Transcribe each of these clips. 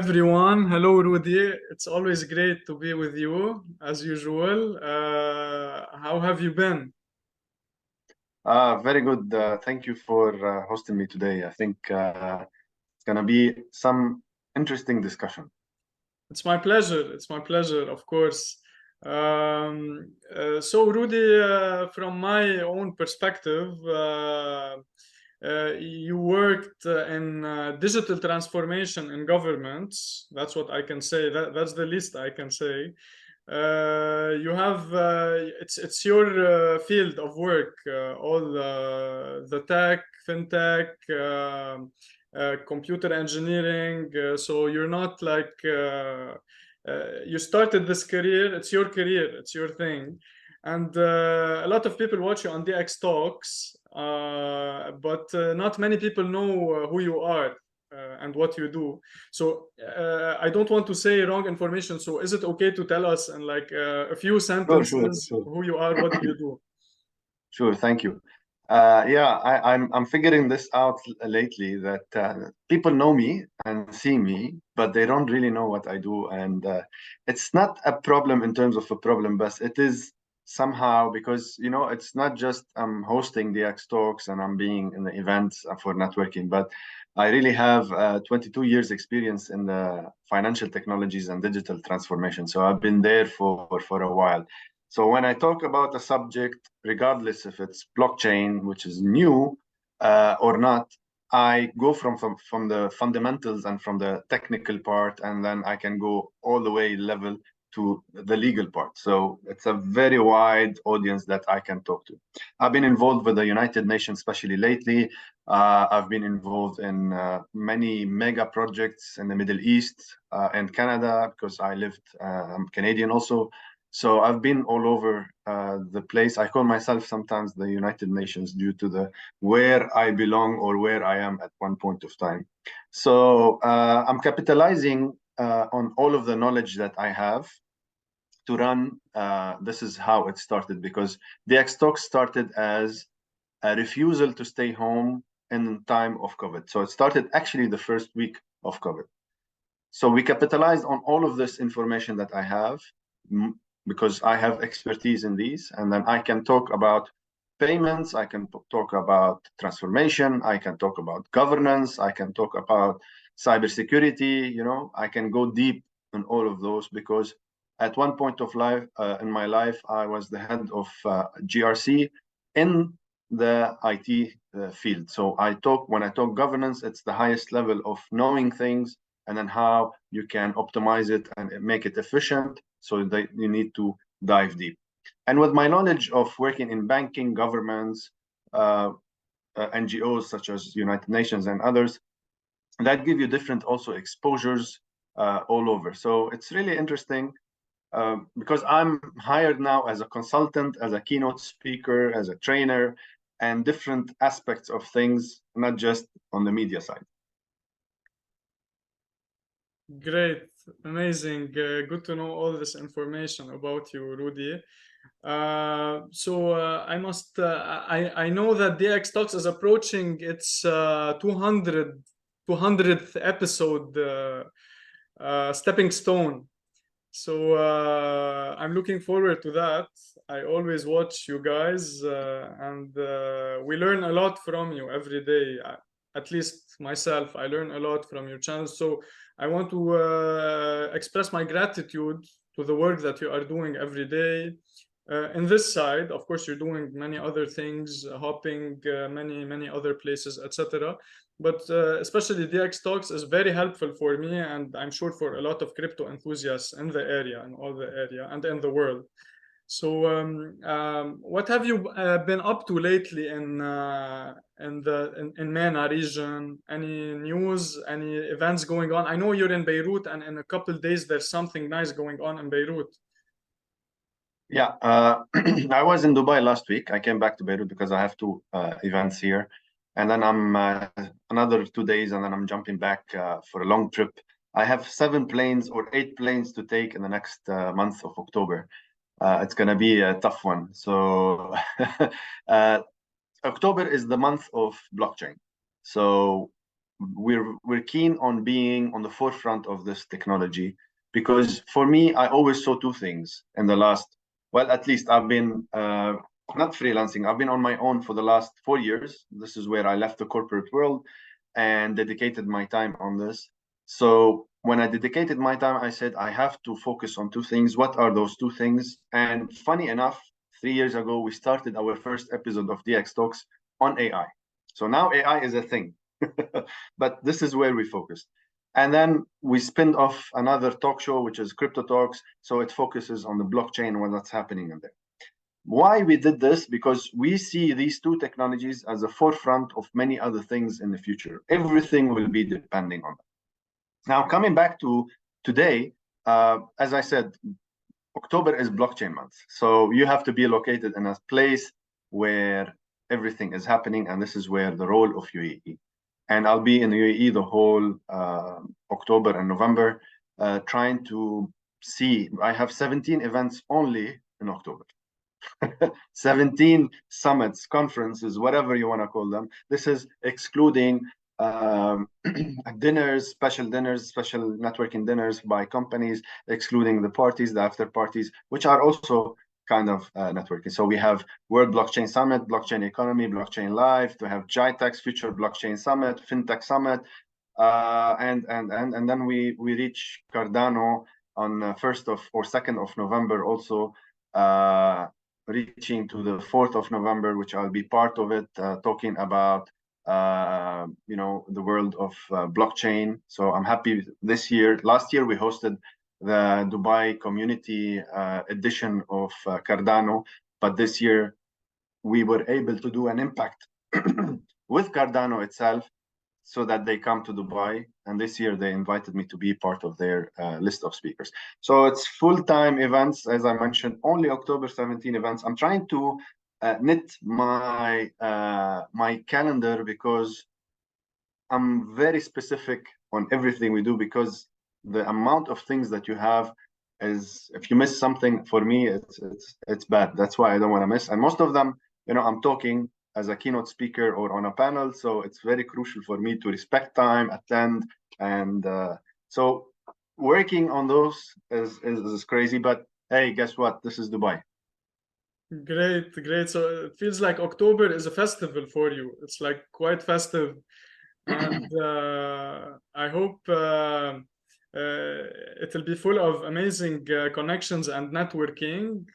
everyone. Hello, Rudy. It's always great to be with you, as usual. How have you been? Very good. Thank you for hosting me today. I think it's going to be some interesting discussion. It's my pleasure. It's my pleasure, of course. So, Rudy, from my own perspective, you worked in digital transformation in governments. That's what I can say. That's the least I can say. You have it's your field of work, all the tech, fintech, computer engineering. So you're not like you started this career. It's your career. It's your thing. And a lot of people watch you on DxTalks, but not many people know who you are and what you do. So I don't want to say wrong information. So is it okay to tell us in like a few sentences Sure. who you are, what do you do? Sure, thank you. I'm figuring this out lately that people know me and see me, but they don't really know what I do. And it's not a problem in terms of a problem, but it is somehow because, it's not just I'm hosting the X Talks and I'm being in the events for networking, but I really have 22 years experience in the financial technologies and digital transformation. So I've been there for a while. So when I talk about a subject, regardless if it's blockchain, which is new or not, I go from the fundamentals and from the technical part, and then I can go all the way level to the legal part. So it's a very wide audience that I can talk to. I've been involved with the United Nations, especially lately. I've been involved in many mega projects in the Middle East and Canada because I'm Canadian also. So I've been all over the place. I call myself sometimes the United Nations due to where I belong or where I am at one point of time. So I'm capitalizing on all of the knowledge that I have to run. This is how it started, because the DxTalks started as a refusal to stay home in time of COVID. So it started actually the first week of COVID. So we capitalized on all of this information that I have, because I have expertise in these, and then I can talk about payments, I can talk about transformation, I can talk about governance, I can talk about cybersecurity. I can go deep in all of those, because at one point of life in my life, I was the head of GRC in the IT field. So when I talk governance, it's the highest level of knowing things and then how you can optimize it and make it efficient. So that you need to dive deep. And with my knowledge of working in banking, governments, NGOs such as United Nations and others, that give you different also exposures all over. So it's really interesting because I'm hired now as a consultant, as a keynote speaker, as a trainer, and different aspects of things, not just on the media side. Great, amazing, good to know all this information about you, Rudy. I know that DxTalks is approaching its 200th episode stepping stone. So I'm looking forward to that. I always watch you guys and we learn a lot from you every day. At least myself, I learn a lot from your channel. So I want to express my gratitude to the work that you are doing every day. In this side, of course, you're doing many other things, hopping many other places, etc. But especially DxTalks is very helpful for me, and I'm sure for a lot of crypto enthusiasts in the area, in all the area, and in the world. So, what have you been up to lately in MENA region? Any news? Any events going on? I know you're in Beirut, and in a couple of days there's something nice going on in Beirut. Yeah, I was in Dubai last week. I came back to Beirut because I have two events here. And then I'm another 2 days, and then I'm jumping back for a long trip. I have 7 planes or 8 planes to take in the next month of October. It's going to be a tough one. So October is the month of blockchain. So we're keen on being on the forefront of this technology, because for me, I always saw two things in the last, well, at least I've been not freelancing, I've been on my own for the last 4 years. This is where I left the corporate world and dedicated my time on this. So when I dedicated my time, I said, I have to focus on two things. What are those two things? And funny enough, 3 years ago, we started our first episode of DxTalks on AI. So now AI is a thing, but this is where we focused. And then we spinned off another talk show, which is Crypto Talks. So it focuses on the blockchain and what's happening in there. Why we did this? Because we see these two technologies as a forefront of many other things in the future. Everything will be depending on them. Now, coming back to today, as I said, October is blockchain month. So you have to be located in a place where everything is happening. And this is where the role of UAE. And I'll be in the UAE the whole October and November, trying to see. I have 17 events only in October. 17 summits, conferences, whatever you want to call them. This is excluding dinners, special networking dinners by companies, excluding the parties, the after parties, which are also kind of networking. So we have World Blockchain Summit, Blockchain Economy, Blockchain Live, to have GITEX Future Blockchain Summit, FinTech Summit, and then we reach Cardano on 1st of or 2nd of November also, reaching to the 4th of November, which I'll be part of it, talking about the world of blockchain. So I'm happy this year. Last year we hosted the Dubai community edition of Cardano, but this year we were able to do an impact with Cardano itself, so that they come to Dubai. And this year they invited me to be part of their list of speakers. So it's full-time events, as I mentioned, only October 17 events. I'm trying to knit my my calendar, because I'm very specific on everything we do, because the amount of things that you have is, if you miss something, for me, it's bad. That's why I don't want to miss. And most of them, I'm talking as a keynote speaker or on a panel. So it's very crucial for me to respect time, attend. And so working on those is crazy. But hey, guess what? This is Dubai. Great. So it feels like October is a festival for you. It's like quite festive. And I hope it'll be full of amazing connections and networking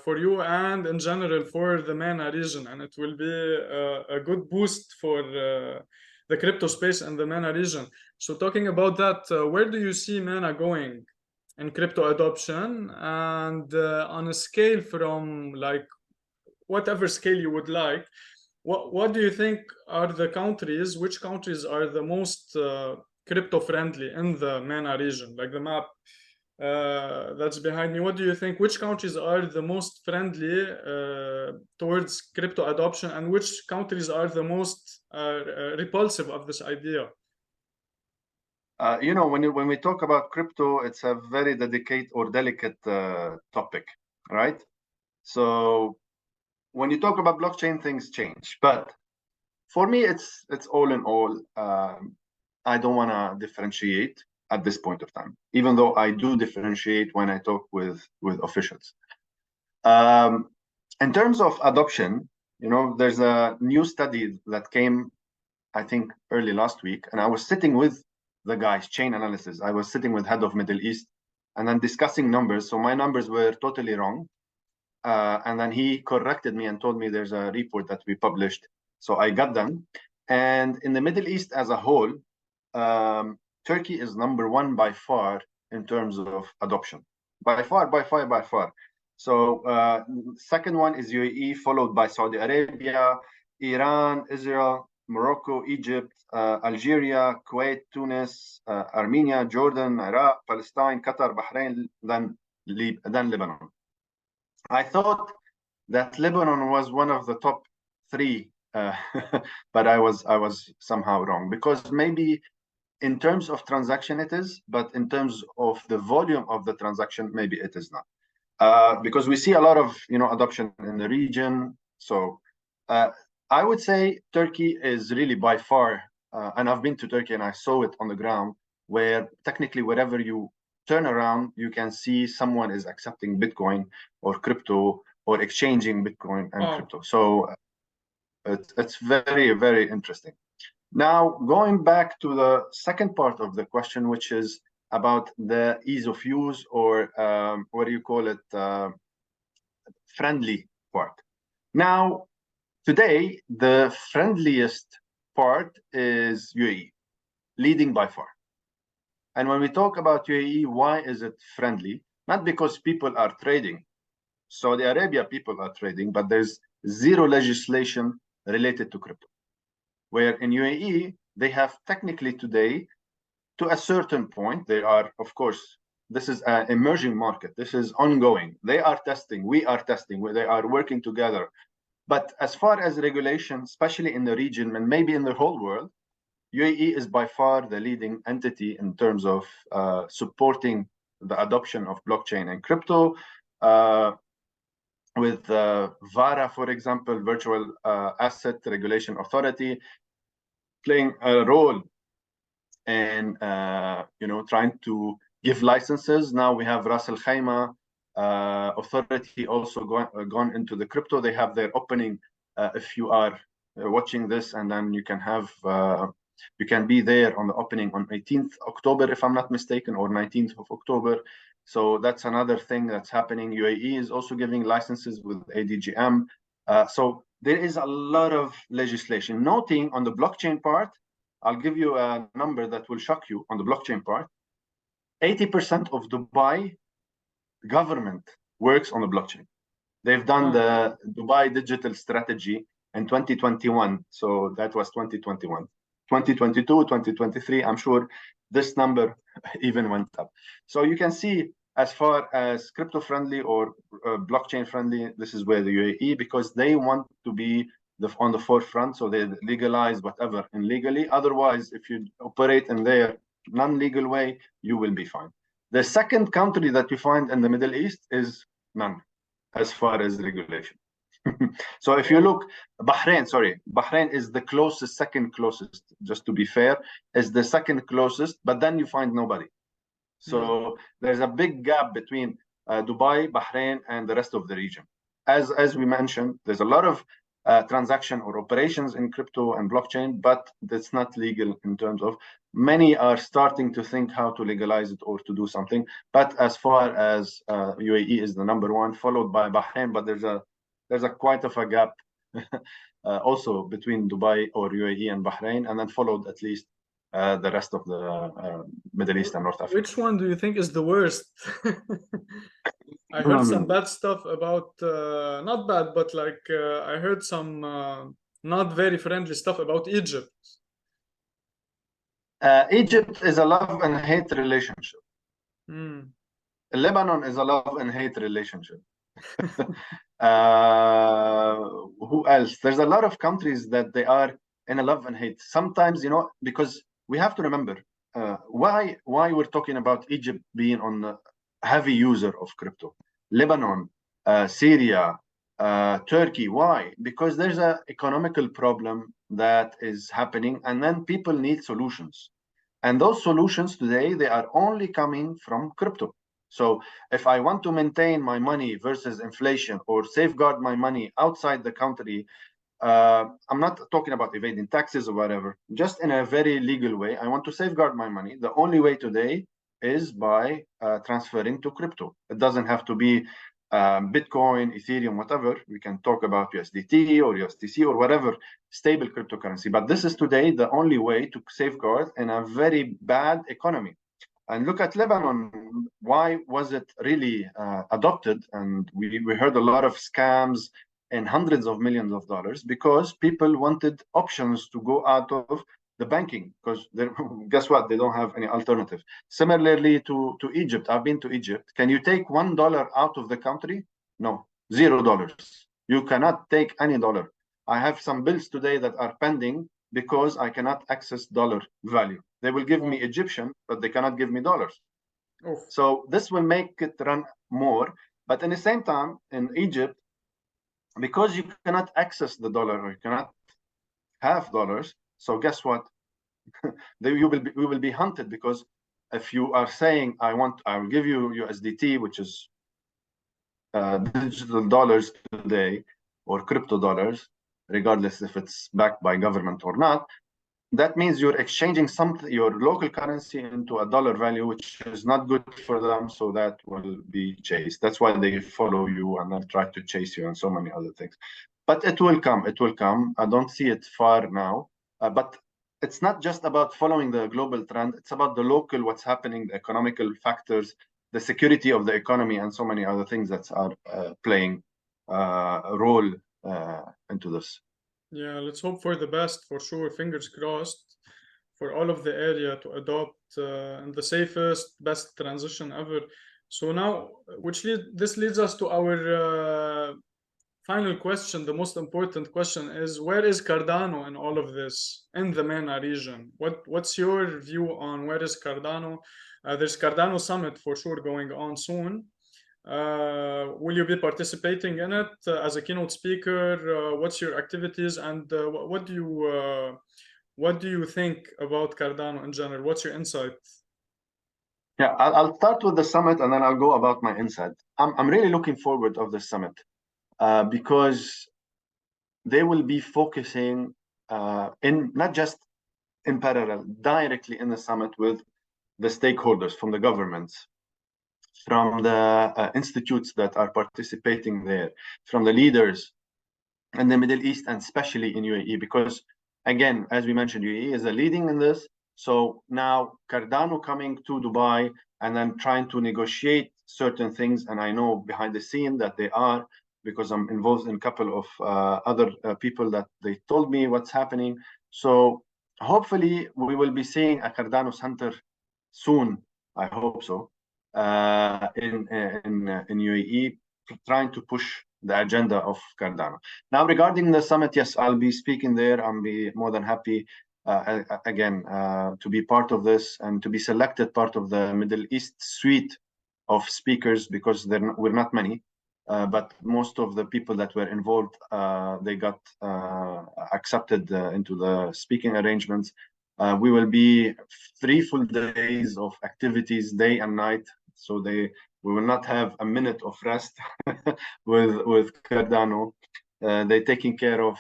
for you and in general for the MENA region. And it will be a good boost for the crypto space in the MENA region. So talking about that, where do you see MENA going in crypto adoption? And on a scale from like whatever scale you would like, what do you think are the countries, which countries are the most crypto friendly in the MENA region? Like the map that's behind me, what do you think, which countries are the most friendly towards crypto adoption, and which countries are the most repulsive of this idea? When we talk about crypto, it's a very dedicated or delicate topic, right? So when you talk about blockchain, things change. But for me, it's all in all. I don't want to differentiate at this point of time, even though I do differentiate when I talk with officials. In terms of adoption, there's a new study that came, I think, early last week, and I was sitting with the guys, chain analysis. I was sitting with head of Middle East and then discussing numbers. So my numbers were totally wrong. And then he corrected me and told me there's a report that we published. So I got them. And in the Middle East as a whole, Turkey is number one by far in terms of adoption. By far. So second one is UAE, followed by Saudi Arabia, Iran, Israel, Morocco, Egypt, Algeria, Kuwait, Tunis, Armenia, Jordan, Iraq, Palestine, Qatar, Bahrain, then Lebanon. I thought that Lebanon was one of the top three, but I was somehow wrong, because maybe in terms of transaction it is, but in terms of the volume of the transaction, maybe it is not. Because we see a lot of adoption in the region. So I would say Turkey is really by far and I've been to Turkey and I saw it on the ground, where technically wherever you turn around, you can see someone is accepting Bitcoin or crypto or exchanging Bitcoin and crypto. So it's very, very interesting. Now, going back to the second part of the question, which is about the ease of use, or what do you call it, friendly part. Now, today, the friendliest part is UAE, leading by far. And when we talk about UAE, why is it friendly? Not because people are trading. Saudi Arabia, people are trading, but there's zero legislation related to crypto. Where in UAE, they have technically today, to a certain point, they are, of course, this is an emerging market. This is ongoing. They are testing. We are testing. They are working together. But as far as regulation, especially in the region and maybe in the whole world, UAE is by far the leading entity in terms of supporting the adoption of blockchain and crypto. With VARA, for example, Virtual Asset Regulation Authority, playing a role in trying to give licenses. Now we have Ras Al Khaimah authority also gone into the crypto. They have their opening. If you are watching this, and then you can have you can be there on the opening on 18th October, if I'm not mistaken, or 19th of October. So that's another thing that's happening. UAE is also giving licenses with ADGM. So there is a lot of legislation. Noting on the blockchain part, I'll give you a number that will shock you on the blockchain part. 80% of Dubai government works on the blockchain. They've done the Dubai digital strategy in 2021. So that was 2021. 2022, 2023, I'm sure this number even went up. So you can see, as far as crypto friendly or blockchain friendly, this is where the UAE, because they want to be on the forefront. So they legalize whatever illegally. Otherwise, if you operate in their non-legal way, you will be fine. The second country that you find in the Middle East is none, as far as regulation. So if you look, Bahrain is the closest, second closest, just to be fair, is the second closest, but then you find nobody. So there's a big gap between Dubai, Bahrain, and the rest of the region. As we mentioned, there's a lot of transaction or operations in crypto and blockchain, but that's not legal in terms of, many are starting to think how to legalize it or to do something. But as far as UAE is the number one, followed by Bahrain, but there's a quite of a gap also between Dubai or UAE and Bahrain, and then followed at least the rest of the Middle East and North Africa. Which one do you think is the worst? I heard some bad stuff about, not bad, but like I heard some not very friendly stuff about Egypt. Egypt is a love and hate relationship. Lebanon is a love and hate relationship. Who else? There's a lot of countries that they are in a love and hate. Sometimes, because we have to remember why we're talking about Egypt being on the heavy user of crypto. Lebanon, Syria, Turkey. Why? Because there's an economical problem that is happening, and then people need solutions. And those solutions today, they are only coming from crypto. So if I want to maintain my money versus inflation, or safeguard my money outside the country, I'm not talking about evading taxes or whatever, just in a very legal way, I want to safeguard my money. The only way today is by transferring to crypto. It doesn't have to be Bitcoin, Ethereum, whatever. We can talk about USDT or USDC or whatever stable cryptocurrency. But this is today the only way to safeguard in a very bad economy. And look at Lebanon. Why was it really adopted? And we heard a lot of scams and hundreds of millions of dollars, because people wanted options to go out of the banking, because guess what? They don't have any alternative. Similarly to Egypt, I've been to Egypt. Can you take $1 out of the country? No, $0. You cannot take any dollar. I have some bills today that are pending because I cannot access dollar value. They will give me Egyptian, but they cannot give me dollars. So this will make it run more. But at the same time, in Egypt, because you cannot access the dollar, or you cannot have dollars, so guess what? we will be hunted, because if you are saying I will give you USDT, which is digital dollars today, or crypto dollars, regardless if it's backed by government or not, that means you're exchanging your local currency into a dollar value, which is not good for them. So that will be chased. That's why they follow you and then try to chase you and so many other things. But it will come. It will come. I don't see it far now. But it's not just about following the global trend. It's about the local, what's happening, the economical factors, the security of the economy, and so many other things that are playing a role into this. Yeah, let's hope for the best, for sure. Fingers crossed for all of the area to adopt in the safest, best transition ever. So now, this leads us to our final question. The most important question is, where is Cardano in all of this, in the MENA region? What's your view on where is Cardano? There's Cardano Summit for sure going on soon. Will you be participating in it as a keynote speaker? What's your activities, and what do you think about Cardano in general? What's your insight? Yeah, I'll start with the summit and then I'll go about my insight. I'm really looking forward of the summit because they will be focusing in not just in parallel, directly in the summit with the stakeholders from the governments, from the institutes that are participating there, from the leaders in the Middle East, and especially in UAE, because again, as we mentioned, UAE is a leading in this. So now Cardano coming to Dubai and then trying to negotiate certain things, and I know behind the scene that they are, because I'm involved in a couple of other people that they told me what's happening. So hopefully we will be seeing a Cardano center soon. I hope so. In UAE, trying to push the agenda of Cardano. Now, regarding the summit, yes, I'll be speaking there. I'll be more than happy again to be part of this and to be selected part of the Middle East suite of speakers, because we're not many, but most of the people that were involved, they got accepted into the speaking arrangements. We will be 3 full days of activities, day and night. So we will not have a minute of rest with Cardano. They're taking care of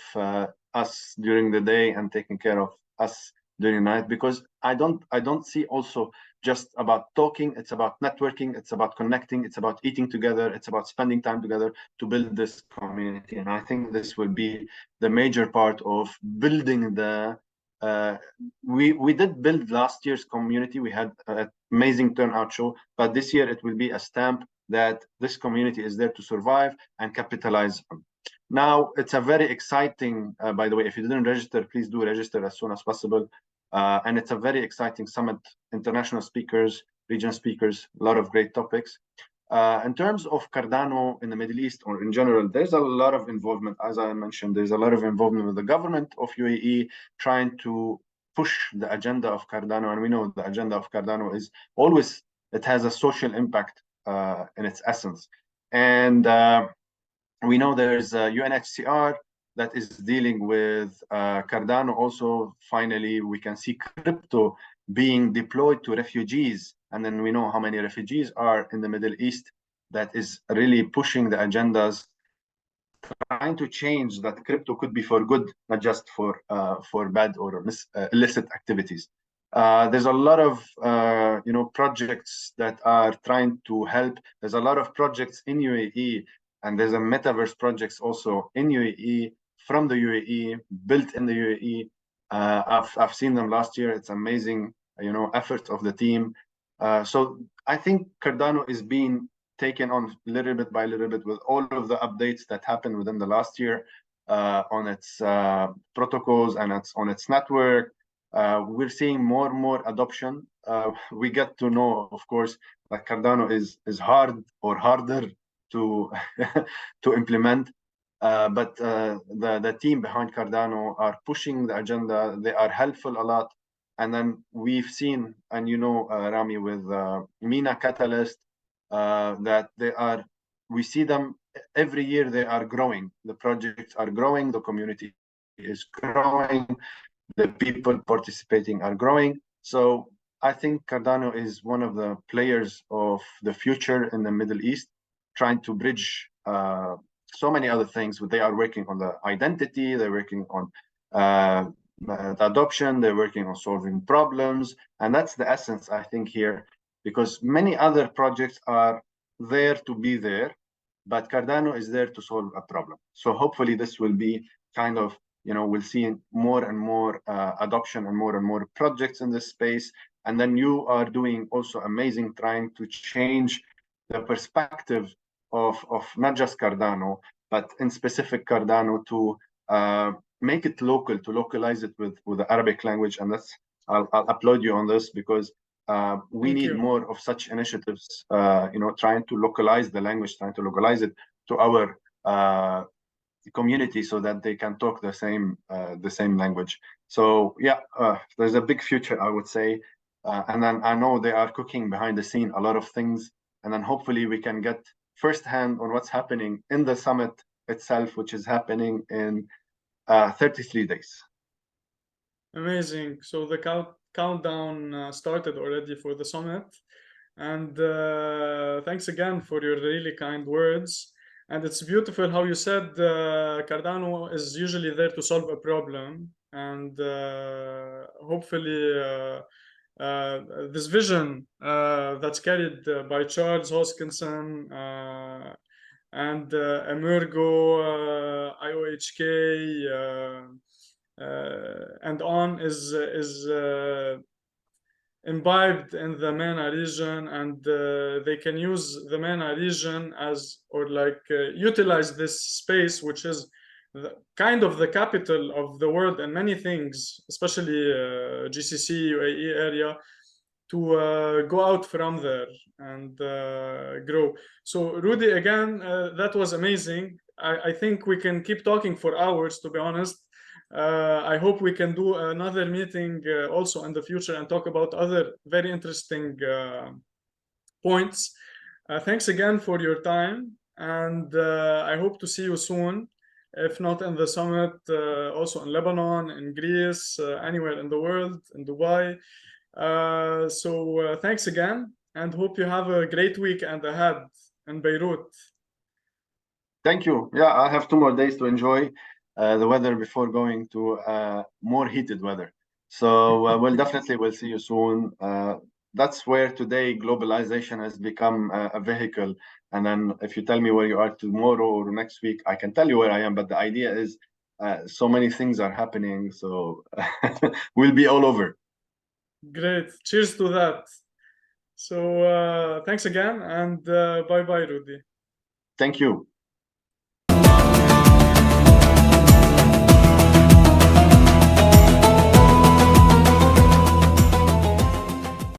us during the day and taking care of us during the night, because I don't see also just about talking. It's about networking. It's about connecting. It's about eating together. It's about spending time together to build this community. And I think this will be the major part of building the. We did build last year's community. We had an amazing turnout show, but this year it will be a stamp that this community is there to survive and capitalize on. Now, it's a very exciting, by the way, if you didn't register, please do register as soon as possible. And it's a very exciting summit, international speakers, regional speakers, a lot of great topics. In terms of Cardano in the Middle East or in general, there's a lot of involvement. As I mentioned, there's a lot of involvement with the government of UAE trying to push the agenda of Cardano. And we know the agenda of Cardano is always, it has a social impact in its essence. And we know there's UNHCR that is dealing with Cardano also. Finally, we can see crypto being deployed to refugees. And then we know how many refugees are in the Middle East. That is really pushing the agendas, trying to change that crypto could be for good, not just for bad or illicit activities. There's a lot of projects that are trying to help. There's a lot of projects in UAE, and there's a metaverse projects also in UAE, from the UAE, built in the UAE. I've seen them last year. It's amazing, effort of the team. So I think Cardano is being taken on little bit by little bit with all of the updates that happened within the last year on its protocols and on its network. We're seeing more and more adoption. We get to know, of course, that Cardano is hard or harder to to implement. But the team behind Cardano are pushing the agenda. They are helpful a lot. And then we've seen, and Rami, with MENA Catalyst, that we see them every year. They are growing. The projects are growing. The community is growing. the people participating are growing. So I think Cardano is one of the players of the future in the Middle East, trying to bridge so many other things. They are working on the identity, they're working on the adoption, they're working on solving problems. And that's the essence, I think, here, because many other projects are there to be there, but Cardano is there to solve a problem. So hopefully this will be kind of, we'll see more and more adoption and more projects in this space. And then you are doing also amazing, trying to change the perspective of not just Cardano, but in specific Cardano to make it local, to localize it with the Arabic language. And that's, I'll applaud you on this, because we need more of such initiatives, trying to localize the language, trying to localize it to our community so that they can talk the same language. So yeah, there's a big future, I would say. And then I know they are cooking behind the scene a lot of things, and then hopefully we can get firsthand on what's happening in the summit itself, which is happening in 33 days. Amazing. So the countdown started already for the summit, and thanks again for your really kind words. And it's beautiful how you said Cardano is usually there to solve a problem, and hopefully this vision that's carried by Charles Hoskinson and Emergo, IOHK, and on is imbibed in the MENA region, and they can use the MENA region utilize this space, which is kind of the capital of the world in many things, especially GCC, UAE area, to go out from there and grow. So Rudy, again, that was amazing. I think we can keep talking for hours, to be honest. I hope we can do another meeting also in the future and talk about other very interesting points. Thanks again for your time, and I hope to see you soon, if not in the summit, also in Lebanon, in Greece, anywhere in the world, in Dubai. So thanks again, and hope you have a great weekend ahead in Beirut. Thank you. Yeah, I have 2 more days to enjoy the weather before going to more heated weather. So we'll see you soon. That's where today globalization has become a vehicle. And then if you tell me where you are tomorrow or next week, I can tell you where I am. But the idea is so many things are happening. So we'll be all over. Great. Cheers to that. So thanks again, and bye-bye, Rudy. Thank you.